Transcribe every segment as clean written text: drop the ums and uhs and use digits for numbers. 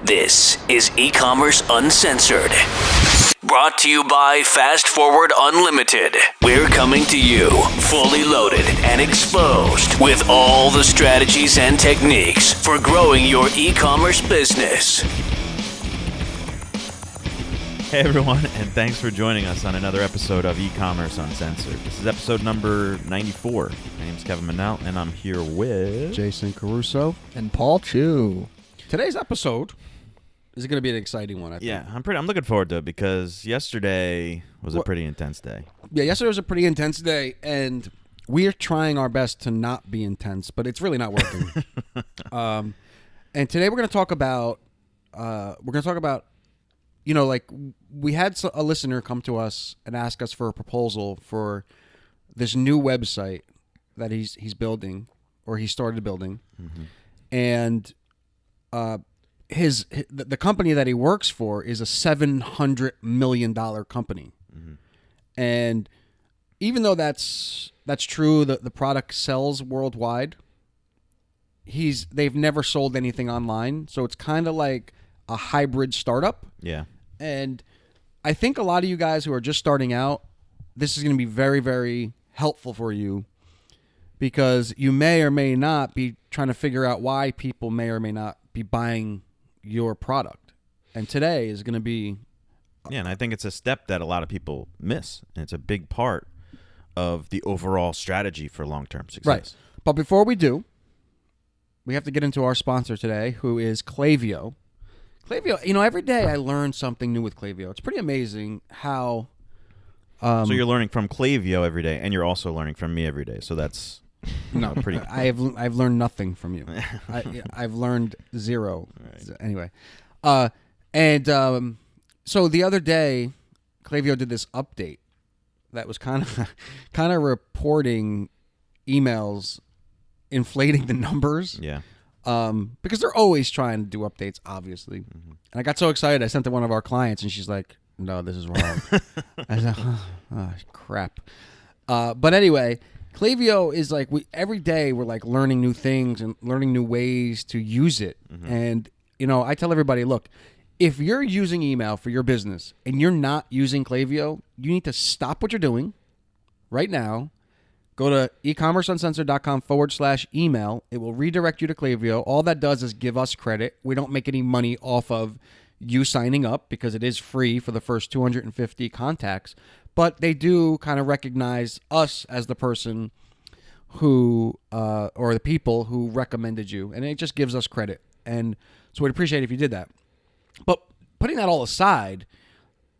This is eCommerce Uncensored. Brought to you by Fast Forward Unlimited. We're coming to you fully loaded and exposed with all the strategies and techniques for growing your e-commerce business. Hey everyone, and thanks for joining us on another episode of eCommerce Uncensored. This is episode number 94. My name is Kevin Manel, and I'm here with Jason Caruso and Paul Chu. Today's episode is going to be an exciting one, I think. Yeah, I'm looking forward to it because yesterday was a pretty intense day. Yeah, yesterday was a pretty intense day, and we're trying our best to not be intense, but it's really not working. And today we're going to talk about like we had a listener come to us and ask us for a proposal for this new website that he's building, or he started building, and the company that he works for is a $700 million company, and even though that's true, the product sells worldwide. They've never sold anything online, so it's kind of like a hybrid startup. Yeah. And I think a lot of you guys who are just starting out, this is going to be very, very helpful for you, because you may or may not be trying to figure out why people may or may not be buying your product. And today is going to be... Yeah, and I think it's a step that a lot of people miss. And it's a big part of the overall strategy for long-term success. Right. But before we do, we have to get into our sponsor today, who is Klaviyo. Klaviyo, every day I learn something new with Klaviyo. It's pretty amazing how... so you're learning from Klaviyo every day, and you're also learning from me every day. So that's pretty... I've learned nothing from you. I've learned zero. Right. Anyway. So the other day, Klaviyo did this update that was kind of reporting emails, inflating the numbers. Yeah. Because they're always trying to do updates, obviously. And I got so excited, I sent to one of our clients, and she's like, "No, this is wrong." I said, "Oh, crap." But anyway, Klaviyo is like, every day we're like learning new things and learning new ways to use it. And, I tell everybody, look, if you're using email for your business and you're not using Klaviyo, you need to stop what you're doing right now. Go to ecommerceuncensored.com/email. It will redirect you to Klaviyo. All that does is give us credit. We don't make any money off of you signing up because it is free for the first 250 contacts. But they do kind of recognize us as the person who, or the people who recommended you. And it just gives us credit. And so we'd appreciate it if you did that. But putting that all aside,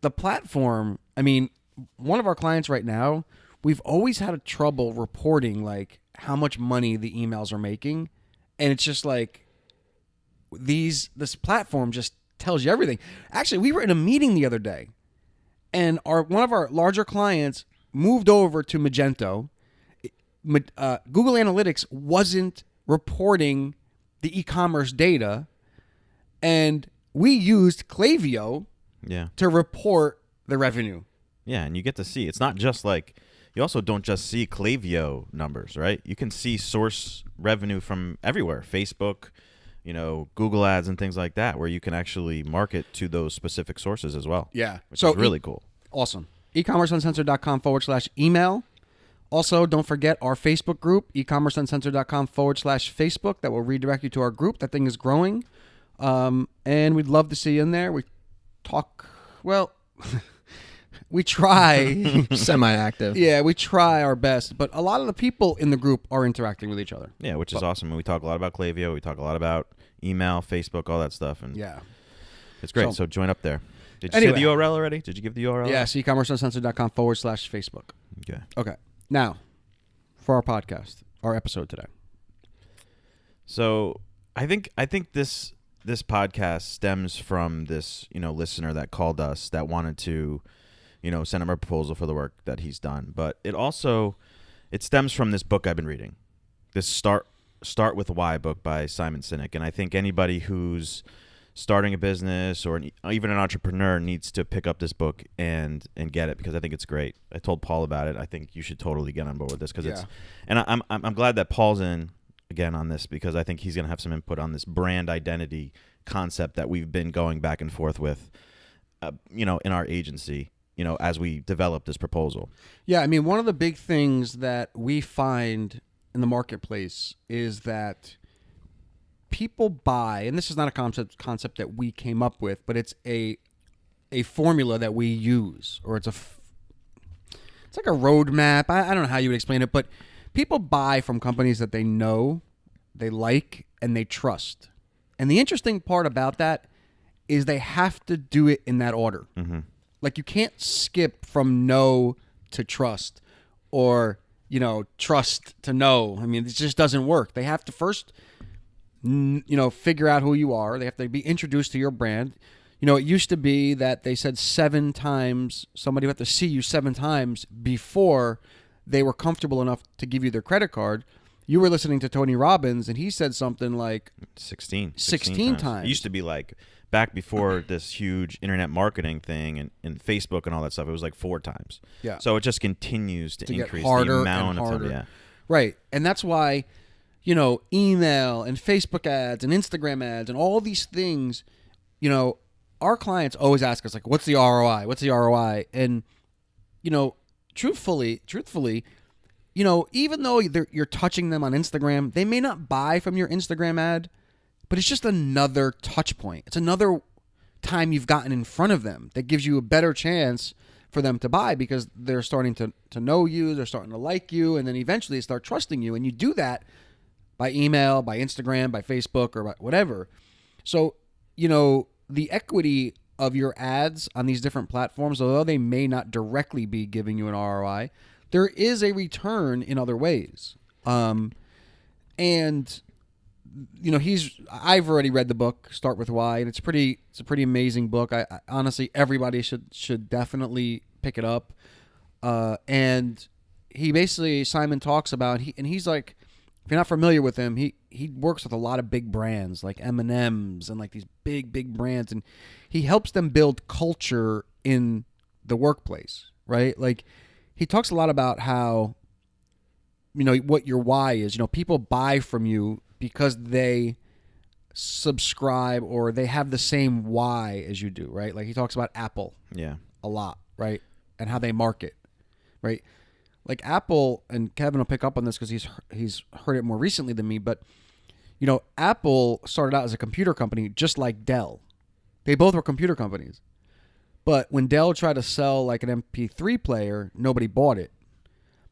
the platform, one of our clients right now, we've always had trouble reporting like how much money the emails are making, and it's just like this platform just tells you everything. Actually, we were in a meeting the other day, and one of our larger clients moved over to Magento. Google Analytics wasn't reporting the e-commerce data, and we used Klaviyo to report the revenue. Yeah, and you get to see. It's not just like... You also don't just see Klaviyo numbers, right? You can see source revenue from everywhere, Facebook, Google ads and things like that, where you can actually market to those specific sources as well. Yeah. Which is really cool. Awesome. ecommerceuncensored.com/email. Also, don't forget our Facebook group, ecommerceuncensored.com/Facebook. That will redirect you to our group. That thing is growing. And we'd love to see you in there. We talk, we try. Semi-active. Yeah, we try our best. But a lot of the people in the group are interacting with each other. Yeah, which is awesome. And we talk a lot about Klaviyo. We talk a lot about email, Facebook, all that stuff. And yeah. It's great. So join up there. Did you say the URL already? Did you give the URL? Yes, ecommerceuncensored.com/Facebook. Okay. Now, for our podcast, our episode today. So I think this podcast stems from this, listener that called us that wanted to, send him a proposal for the work that he's done. But it stems from this book I've been reading, this Start with Why book by Simon Sinek. And I think anybody who's starting a business or even an entrepreneur needs to pick up this book and get it, because I think it's great. I told Paul about it. I think you should totally get on board with this because I'm glad that Paul's in again on this, because I think he's going to have some input on this brand identity concept that we've been going back and forth with, in our agency, as we develop this proposal. Yeah, I mean, one of the big things that we find in the marketplace is that people buy, and this is not a concept that we came up with, but it's a formula that we use, or it's like a roadmap. I don't know how you would explain it, but people buy from companies that they know, they like, and they trust. And the interesting part about that is they have to do it in that order. Mm-hmm. Like, you can't skip from know to trust, or, trust to know. I mean, it just doesn't work. They have to first, figure out who you are. They have to be introduced to your brand. It used to be that they said 7 times, somebody would have to see you 7 times before they were comfortable enough to give you their credit card. You were listening to Tony Robbins, and he said something like 16 times. It used to be like, back before this huge internet marketing thing and Facebook and all that stuff, it was like 4 times. Yeah. So it just continues to increase get harder the amount and of harder. time. Yeah. Right. And that's why, email and Facebook ads and Instagram ads and all these things, our clients always ask us, like, what's the ROI? What's the ROI? And, truthfully, even though you're touching them on Instagram, they may not buy from your Instagram ad, but it's just another touch point. It's another time you've gotten in front of them that gives you a better chance for them to buy, because they're starting to know you, they're starting to like you, and then eventually they start trusting you. And you do that by email, by Instagram, by Facebook, or by whatever. So, the equity of your ads on these different platforms, although they may not directly be giving you an ROI, there is a return in other ways. And I've already read the book Start With Why, and it's a pretty amazing book. I honestly, everybody should definitely pick it up. And he basically, Simon talks about, he's like, if you're not familiar with him, he works with a lot of big brands like M&M's and like these big brands, and he helps them build culture in the workplace, right? Like, he talks a lot about how, what your why is. People buy from you because they subscribe or they have the same why as you do, right? Like, he talks about Apple a lot, right? And how they market, right? Like, Apple, and Kevin will pick up on this because he's heard it more recently than me, but, Apple started out as a computer company just like Dell. They both were computer companies. But when Dell tried to sell like an MP3 player, nobody bought it.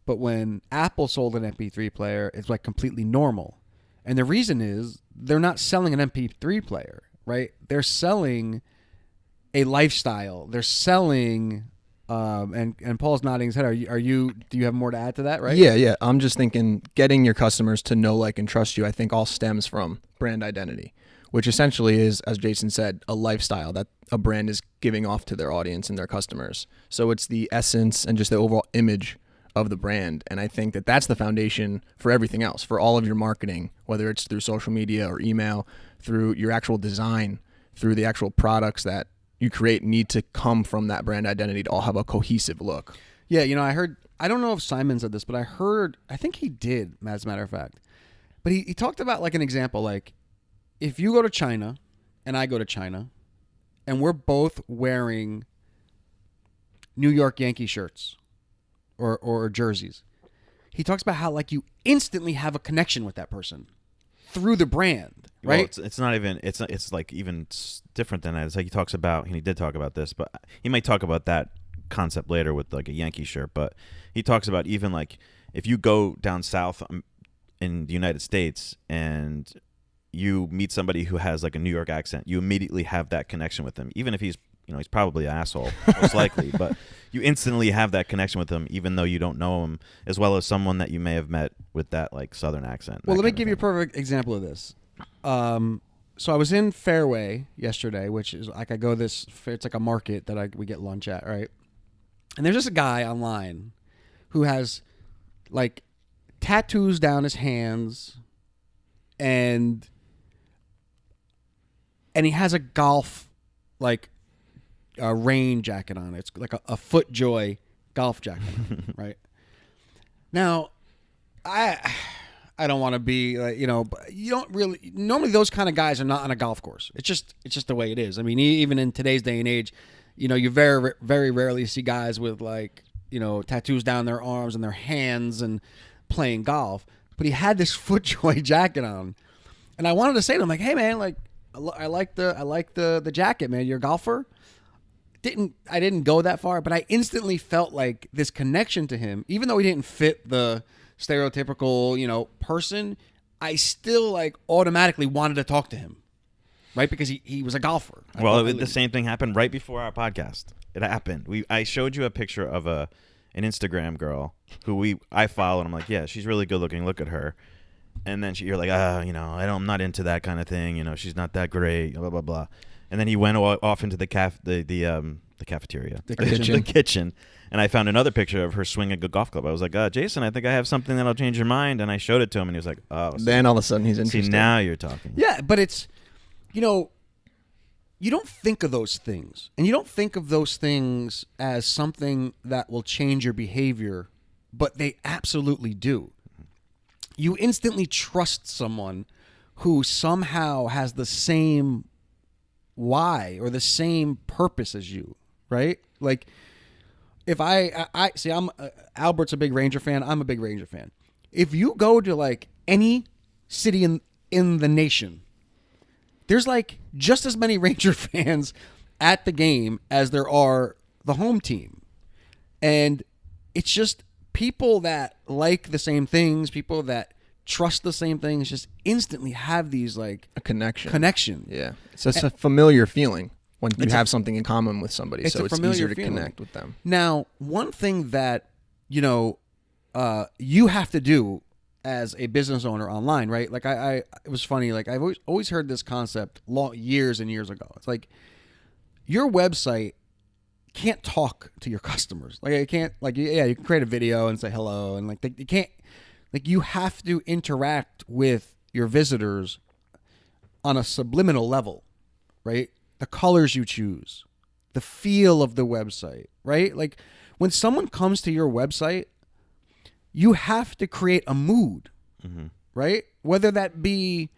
But when Apple sold an MP3 player, it's like completely normal. And the reason is they're not selling an MP3 player, right? They're selling a lifestyle. They're selling, and Paul's nodding his head. Do you have more to add to that, right? Yeah. I'm just thinking getting your customers to know, like, and trust you, I think all stems from brand identity, which essentially is, as Jason said, a lifestyle that a brand is giving off to their audience and their customers. So it's the essence and just the overall image of the brand. And I think that that's the foundation for everything else, for all of your marketing, whether it's through social media or email, through your actual design, through the actual products that you create need to come from that brand identity to all have a cohesive look. Yeah, I don't know if Simon said this, but I think he did, as a matter of fact. But he talked about, like, an example, like, if you go to China and I go to China and we're both wearing New York Yankee shirts or jerseys, he talks about how, like, you instantly have a connection with that person through the brand, right? Well, it's not even, it's like even different than that. It's like he talks about, and he did talk about this, but he might talk about that concept later with like a Yankee shirt, but he talks about even like if you go down south in the United States and you meet somebody who has like a New York accent, you immediately have that connection with him, even if he's probably an asshole, most likely, but you instantly have that connection with him, even though you don't know him, as well as someone that you may have met with that like Southern accent. Well, let me give you a perfect example of this. So I was in Fairway yesterday, which is like it's like a market that we get lunch at, right? And there's just a guy online who has like tattoos down his hands, and he has a golf like a rain jacket on. It's like a FootJoy golf jacket, right? Now, I I don't want to be, but you don't really. Normally, those kind of guys are not on a golf course. It's just the way it is. I mean, even in today's day and age, you very, very rarely see guys with tattoos down their arms and their hands and playing golf. But he had this FootJoy jacket on, and I wanted to say to him, like, "Hey, man, like, I like the jacket, man. You're a golfer." I didn't go that far, but I instantly felt like this connection to him, even though he didn't fit the stereotypical, person. I still like automatically wanted to talk to him, right? Because he was a golfer. Well, the same thing happened right before our podcast. It happened. I showed you a picture of an Instagram girl who I follow, and I'm like, yeah, she's really good looking. Look at her. And then you're like, I'm not into that kind of thing. She's not that great. Blah blah blah. And then he went off into the cafeteria, the kitchen, and I found another picture of her swinging a golf club. I was like, Jason, I think I have something that'll change your mind. And I showed it to him, and he was like, oh. Then all of a sudden he's interested. See, now you're talking. Yeah, but it's, you don't think of those things, and you don't think of those things as something that will change your behavior, but they absolutely do. You instantly trust someone who somehow has the same why or the same purpose as you, right? Like, if I see, Albert's a big Ranger fan. I'm a big Ranger fan. If you go to like any city in the nation, there's like just as many Ranger fans at the game as there are the home team, and it's just people that like the same things, people that trust the same things, just instantly have these like a connection. Yeah, it's just a familiar feeling when you have something in common with somebody, so it's easier to connect with them. Now, one thing that you have to do as a business owner online, right? Like it was funny. Like I've always heard this concept years and years ago. It's like your website can't talk to your customers. Like it can't. Like you can create a video and say hello, and like you can't. Like you have to interact with your visitors on a subliminal level, right? The colors you choose, the feel of the website, right? Like when someone comes to your website, you have to create a mood, right? Whether that be,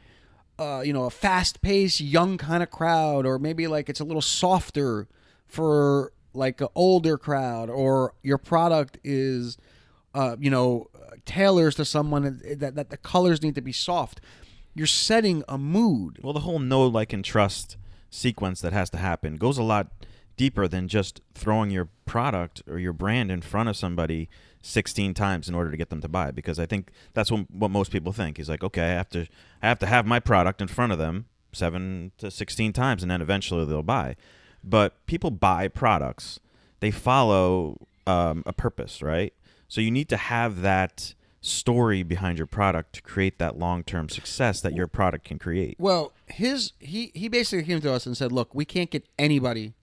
a fast-paced, young kind of crowd, or maybe like it's a little softer for like an older crowd, or your product is, tailors to someone that the colors need to be soft. You're setting a mood. Well, the whole know, like, and trust sequence that has to happen goes a lot deeper than just throwing your product or your brand in front of somebody 16 times in order to get them to buy. Because I think that's what most people think. He's like, okay, I have to have my product in front of them 7 to 16 times, and then eventually they'll buy. But people buy products. They follow a purpose, right? So you need to have that story behind your product to create that long-term success that your product can create. Well, he basically came to us and said, look, we can't get anybody.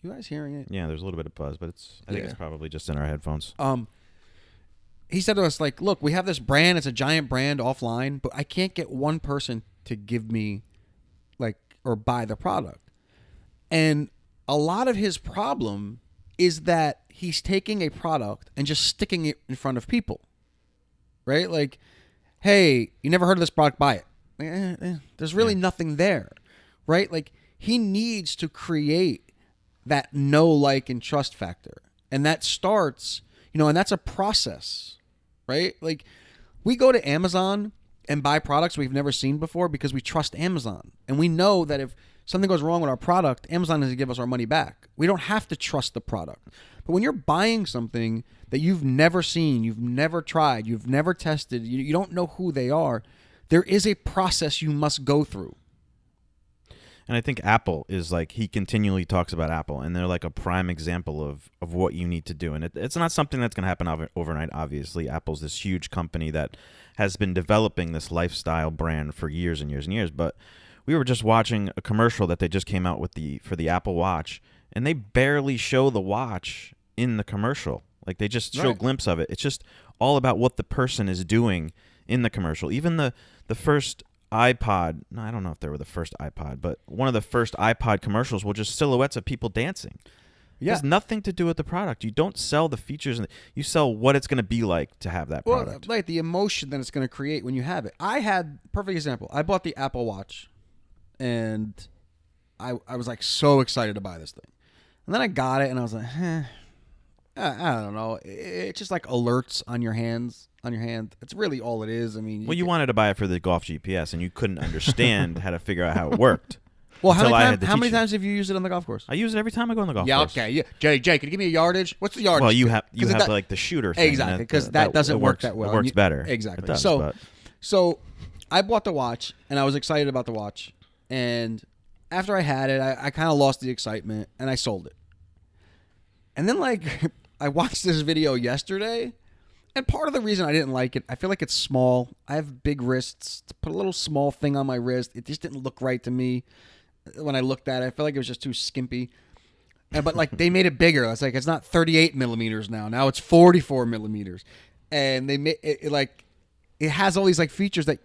You guys hearing it? Yeah, there's a little bit of buzz, but I think it's probably just in our headphones. He said to us, like, look, we have this brand. It's a giant brand offline, but I can't get one person to give me, like, or buy the product. And a lot of his problem is that he's taking a product and just sticking it in front of people, right? Like, hey, you never heard of this product, buy it. There's really nothing there, right? Like, he needs to create that know, like, and trust factor. And that starts, and that's a process, right? Like, we go to Amazon and buy products we've never seen before because we trust Amazon. And we know that if something goes wrong with our product, Amazon has to give us our money back. We don't have to trust the product. But when you're buying something that you've never seen, you've never tried, you've never tested, you don't know who they are, there is a process you must go through. And I think Apple is like, he continually talks about Apple, and they're like a prime example of what you need to do. And it's not something that's going to happen overnight, obviously. Apple's this huge company that has been developing this lifestyle brand for years and years and years. But we were just watching a commercial that they just came out with for the Apple Watch, and they barely show the watch in the commercial. Like, they just show a glimpse of it. It's just all about what the person is doing in the commercial. Even the first iPod, no, I don't know if they were the first iPod, but one of the first iPod commercials were just silhouettes of people dancing. It has nothing to do with the product. You don't sell the features. You sell what it's going to be like to have that product. Well, like the emotion that it's going to create when you have it. I had, perfect example, I bought the Apple Watch, and I was like so excited to buy this thing. And then I got it, and I was like, I don't know. It's just like alerts on your hands. On your hand, it's really all it is. I mean, you wanted to buy it for the golf GPS, and you couldn't understand how to figure out how it worked. Well, how many times have you used it on the golf course? I use it every time I go on the golf course. Yeah, okay. Yeah. Jay, can you give me a yardage? What's the yardage? Well, you have like the shooter thing. Exactly, because that doesn't work that well. It works better. Exactly. It does, so I bought the watch, and I was excited about the watch. And after I had it, I kind of lost the excitement, and I sold it. And then, like, I watched this video yesterday, and part of the reason I didn't like it, I feel like it's small. I have big wrists. To put a little small thing on my wrist, it just didn't look right to me. When I looked at it, I felt like it was just too skimpy. But like they made it bigger. It's like it's not 38 millimeters now. Now it's 44 millimeters, and they made it like it has all these like features that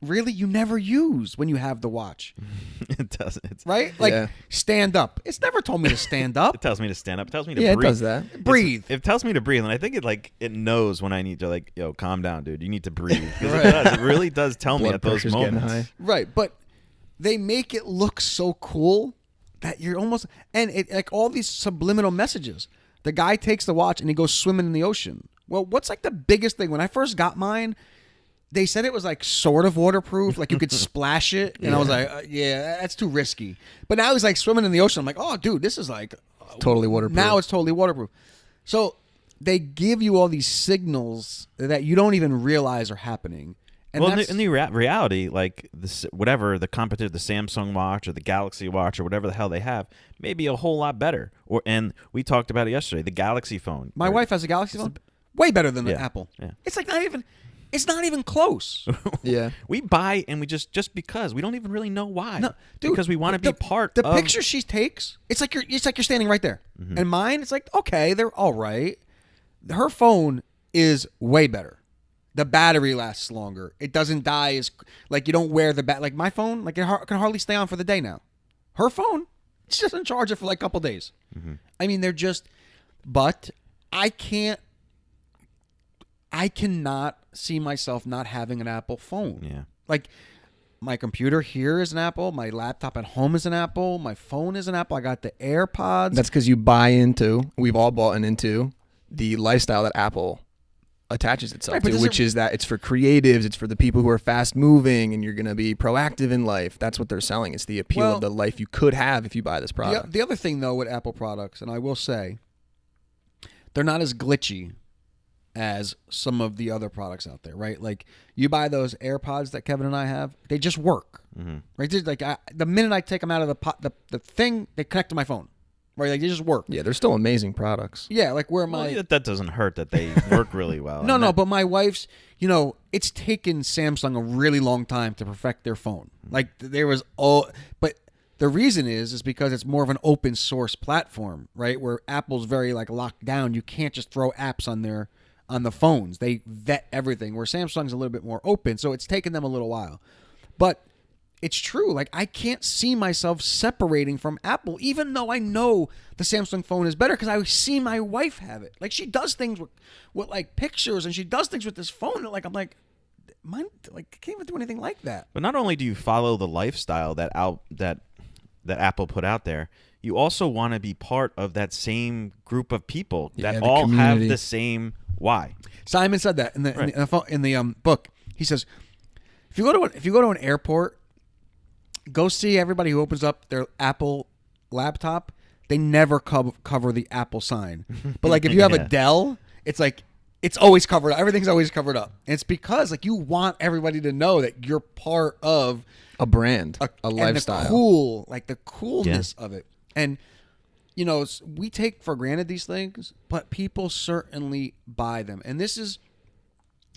really you never use when you have the watch. It doesn't. It's, right? Like stand up. It's never told me to stand up. It tells me to stand up. It tells me to breathe. Yeah, it does that. Breathe. It tells me to breathe, and I think it knows when I need to like, yo, calm down, dude. You need to breathe. Right. It really does tell me at those moments. Right, but they make it look so cool that you're almost, and it like all these subliminal messages. The guy takes the watch and he goes swimming in the ocean. Well, what's like the biggest thing? When I first got mine, they said it was like sort of waterproof, like you could splash it, and I was like, yeah, that's too risky. But now he's like swimming in the ocean. I'm like, oh, dude, this is like totally waterproof. Now it's totally waterproof. So they give you all these signals that you don't even realize are happening. And well, in the reality, like this, whatever the competitor, the Samsung watch or the Galaxy watch or whatever the hell they have, may be a whole lot better. And we talked about it yesterday. The Galaxy phone. My wife has a Galaxy phone, way better than the Apple. Yeah. It's like it's not even close. Yeah, we buy and we just because we don't even really know why. No, dude, because we want to be part. The picture she takes, it's like you're standing right there. Mm-hmm. And mine, it's like okay, they're all right. Her phone is way better. The battery lasts longer. It doesn't die as like you don't wear the like my phone. Like it can hardly stay on for the day now. Her phone, she doesn't charge it for like a couple days. Mm-hmm. I mean, they're just. But I cannot see myself not having an Apple phone. Yeah. Like my computer here is an Apple. My laptop at home is an Apple. My phone is an Apple. I got the AirPods. That's because you buy into. We've all bought into the lifestyle that Apple attaches itself to, which is that it's for creatives, it's for the people who are fast moving, and you're going to be proactive in life. That's what they're selling. It's the appeal of the life you could have if you buy this product. The other thing, though, with Apple products, and I will say, they're not as glitchy as some of the other products out there, right? Like you buy those AirPods that Kevin and I have, they just work, right? Just like the minute I take them out of the thing, they connect to my phone. Right, like they just work. Yeah, they're still amazing products. Yeah, like where that doesn't hurt that they work really well. No, but my wife's, it's taken Samsung a really long time to perfect their phone. Like there was but the reason is because it's more of an open source platform, right? Where Apple's very like locked down. You can't just throw apps on the phones. They vet everything. Where Samsung's a little bit more open, so it's taken them a little while. But it's true. Like I can't see myself separating from Apple, even though I know the Samsung phone is better because I see my wife have it. Like she does things with like pictures, and she does things with this phone. Like I'm like, mine. Like I can't even do anything like that. But not only do you follow the lifestyle that Apple put out there, you also want to be part of that same group of people that all have the same why. Simon said that in the book. He says, if you go to an airport. Go see everybody who opens up their Apple laptop. They never cover the Apple sign. But like if you have a Dell, it's like it's always covered up. Everything's always covered up. And it's because like you want everybody to know that you're part of a brand, a lifestyle. The coolness of it. And we take for granted these things, but people certainly buy them. And this is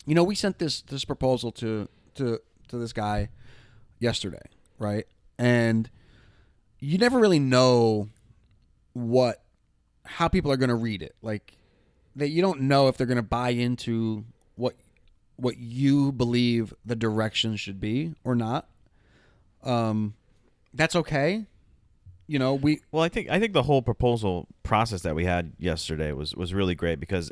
we sent this proposal to this guy yesterday. Right. And you never really know how people are going to read it. Like that you don't know if they're going to buy into what you believe the direction should be or not. That's okay. Well, I think the whole proposal process that we had yesterday was really great, because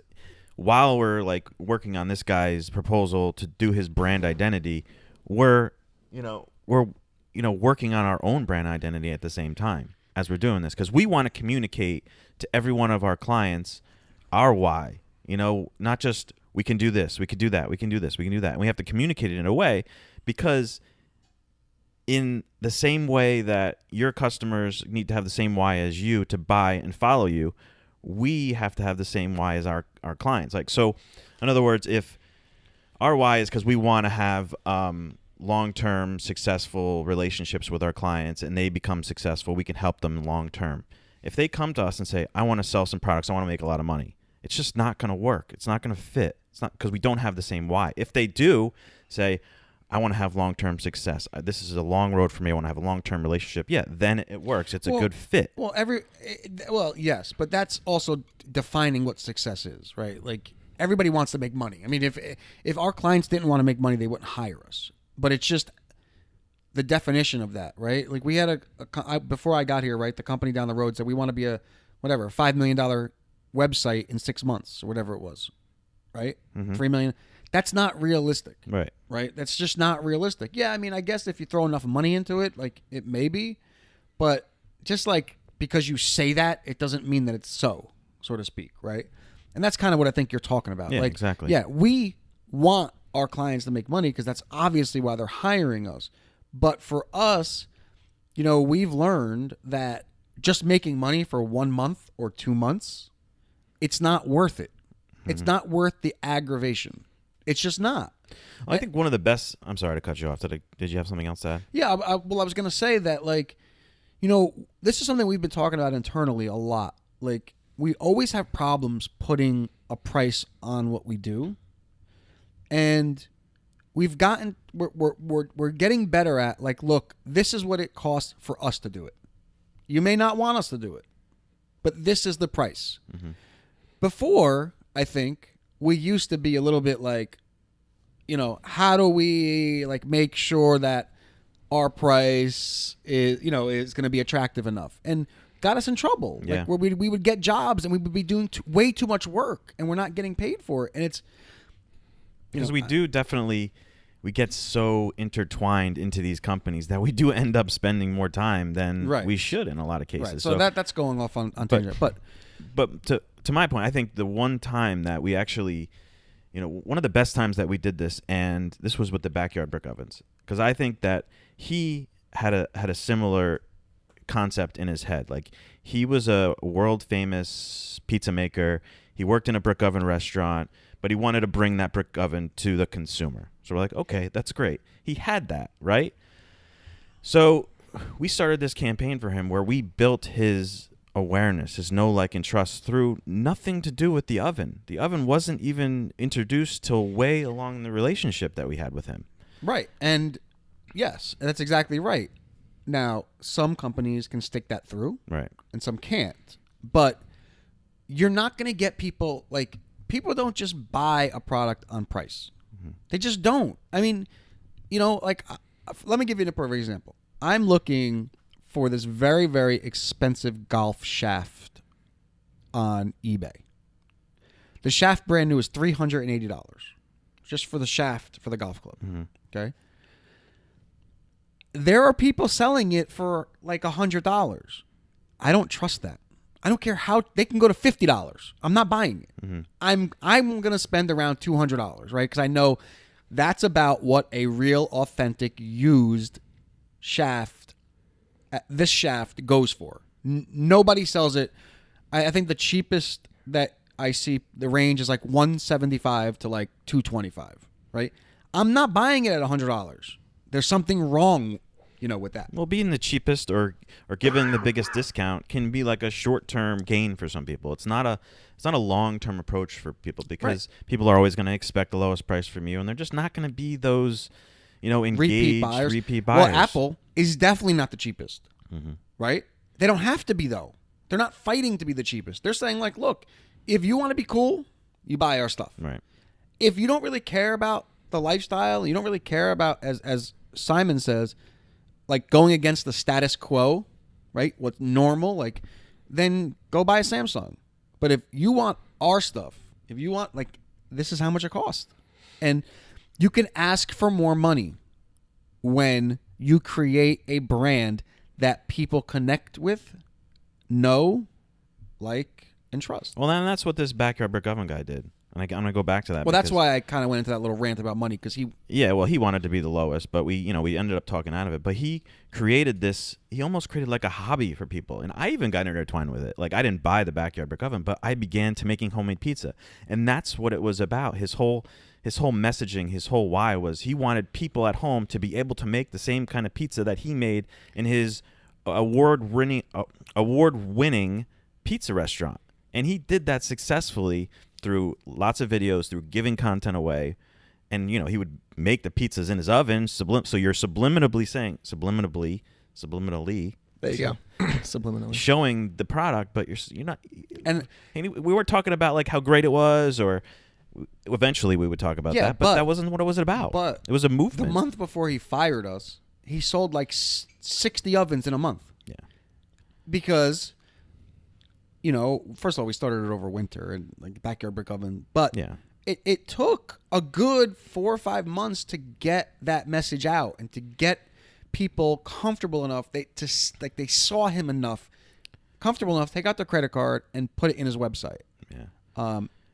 while we're like working on this guy's proposal to do his brand identity, we're working on our own brand identity at the same time as we're doing this, because we want to communicate to every one of our clients our why. Not just we can do this, we can do that, we can do this, we can do that. And we have to communicate it in a way, because in the same way that your customers need to have the same why as you to buy and follow you, we have to have the same why as our clients. Like, so in other words, if our why is because we want to have long-term successful relationships with our clients and they become successful, we can help them long-term. If they come to us and say, I want to sell some products, I want to make a lot of money, it's just not going to work. It's not going to fit. It's not, because we don't have the same why. If they do say, I want to have long-term success, this is a long road for me, I want to have a long-term relationship, yeah, then it works. It's a good fit. Well, yes, but that's also defining what success is, right? Like, everybody wants to make money. I mean, if our clients didn't want to make money, they wouldn't hire us. But it's just the definition of that, right? Like, we had before I got here, right, the company down the road said we want to be a $5 million website in 6 months or whatever it was, right? Mm-hmm. $3 million. That's not realistic. Right? That's just not realistic. Yeah, I mean, I guess if you throw enough money into it, like, it may be. But just like, because you say that, it doesn't mean that it's so to speak, right? And that's kind of what I think you're talking about. Yeah, like, exactly. Yeah, we want our clients to make money because that's obviously why they're hiring us. But for us, we've learned that just making money for 1 month or 2 months, it's not worth it. Mm-hmm. It's not worth the aggravation. It's just not. Well, I think one of the best... I'm sorry to cut you off. Did you have something else to add? Yeah, I was going to say that, like, this is something we've been talking about internally a lot. Like, we always have problems putting a price on what we do. And we're getting better at, like, look, this is what it costs for us to do it. You may not want us to do it, but this is the price. Mm-hmm. Before, I think, we used to be a little bit like, how do we, like, make sure that our price is going to be attractive enough, and got us in trouble. Yeah. Like, where we would get jobs and we would be doing way too much work and we're not getting paid for it. And it's because we get so intertwined into these companies that we do end up spending more time than we should in a lot of cases. Right. So that's going off on tangent. But to my point, I think the one time that we actually, one of the best times that we did this, and this was with the backyard brick ovens, because I think that he had a similar concept in his head. Like, he was a world famous pizza maker. He worked in a brick oven restaurant, but he wanted to bring that brick oven to the consumer. So we're like, okay, that's great. He had that, right? So we started this campaign for him where we built his awareness, his know, like, and trust through nothing to do with the oven. The oven wasn't even introduced till way along the relationship that we had with him. Right. And yes, that's exactly right. Now, some companies can stick that through. Right. And some can't. But you're not going to get people, like, people don't just buy a product on price. Mm-hmm. They just don't. I mean, like, let me give you a perfect example. I'm looking for this very, very expensive golf shaft on eBay. The shaft brand new is $380 just for the shaft for the golf club. Mm-hmm. Okay. There are people selling it for like $100. I don't trust that. I don't care how they can go to $50. I'm not buying it. Mm-hmm. I'm going to spend around $200, right? Because I know that's about what a real, authentic, used shaft, this shaft goes for. Nobody sells it. I think the cheapest that I see, the range is like $175 to like $225, right? I'm not buying it at $100. There's something wrong, with that. Well, being the cheapest or giving the biggest discount can be like a short-term gain for some people. It's not a long-term approach for people, because people are always going to expect the lowest price from you, and they're just not going to be those, engaged repeat buyers. Well, Apple is definitely not the cheapest, right? They don't have to be, though. They're not fighting to be the cheapest. They're saying, like, look, if you want to be cool, you buy our stuff. Right. If you don't really care about the lifestyle, you don't really care about, as Simon says, like, going against the status quo, right? What's normal, like, then go buy a Samsung. But if you want our stuff, if you want, like, this is how much it costs. And you can ask for more money when you create a brand that people connect with, know, like, and trust. Well, then that's what this backyard brick oven guy did. And I'm going to go back to that. Well, that's why I kind of went into that little rant about money, because he... Yeah, well, he wanted to be the lowest, but we ended up talking out of it. But he created this, he almost created like a hobby for people. And I even got intertwined with it. Like, I didn't buy the backyard brick oven, but I began to making homemade pizza. And that's what it was about. His whole messaging, his whole why was he wanted people at home to be able to make the same kind of pizza that he made in his award-winning pizza restaurant. And he did that successfully through lots of videos, through giving content away. And, he would make the pizzas in his oven. So you're subliminally, There you go. Subliminally. showing the product, but you're not. And we weren't talking about like how great it was, or eventually we would talk about that. But that wasn't what it was about. But it was a movement. The month before he fired us, he sold like 60 ovens in a month. Yeah. Because... first of all, we started it over winter and like backyard brick oven, but yeah, it took a good 4 or 5 months to get that message out and to get people comfortable enough. They saw him comfortable enough, take out their credit card and put it in his website. Yeah.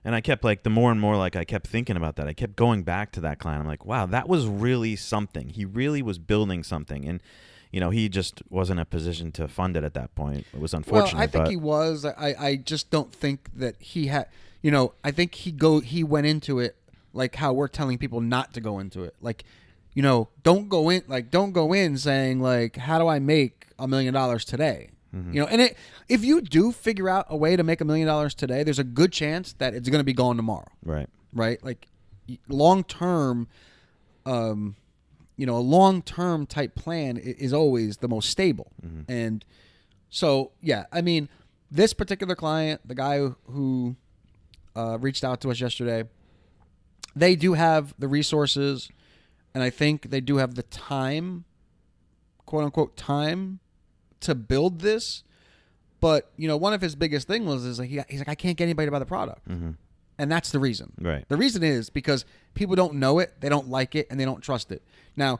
And I kept the more and more I kept thinking about that. I kept going back to that client. I'm like, wow, that was really something. He really was building something. And he just wasn't in a position to fund it at that point. It was unfortunate. Well, I think he was. I just don't think that he had. I think he went into it like how we're telling people not to go into it. Like, don't go in saying like, how do I make $1 million today? Mm-hmm. And if you do figure out a way to make $1 million today, there's a good chance that it's going to be gone tomorrow. Right. Right. Like long term. A long-term type plan is always the most stable. Mm-hmm. And so, yeah, I mean, this particular client, the guy who reached out to us yesterday, they do have the resources, and I think they do have the time, quote-unquote time, to build this. But, one of his biggest thing is like he's like, I can't get anybody to buy the product. Mm-hmm. And that's the reason. Right. The reason is because people don't know it, they don't like it, and they don't trust it. Now,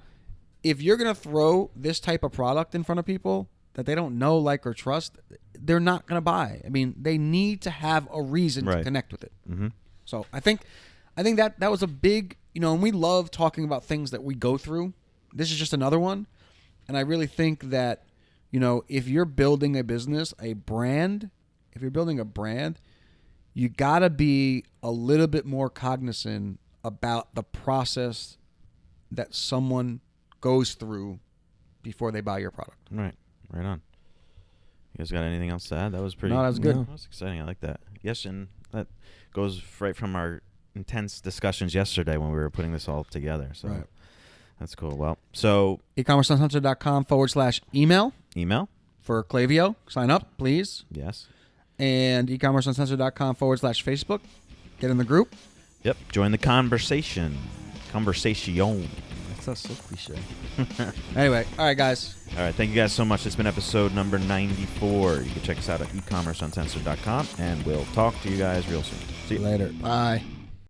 if you're going to throw this type of product in front of people that they don't know, like, or trust, they're not going to buy. I mean, they need to have a reason to connect with it. Mm-hmm. So I think that was a big, and we love talking about things that we go through. This is just another one. And I really think that, if you're building a business, a brand, you got to be a little bit more cognizant about the process that someone goes through before they buy your product. Right. Right on. You guys got anything else to add? That was pretty... No, that was good. That was exciting. I like that. Yes, and that goes right from our intense discussions yesterday when we were putting this all together. So that's cool. Well, so... eCommerceUncensored.com/email. Email. For Klaviyo. Sign up, please. Yes. And eCommerceUncensored.com/Facebook. Get in the group. Yep. Join the conversation. Conversation. That's so cliche. Anyway. All right, guys. All right. Thank you guys so much. It's been episode number 94. You can check us out at eCommerceUncensored.com, and we'll talk to you guys real soon. See you later. Bye.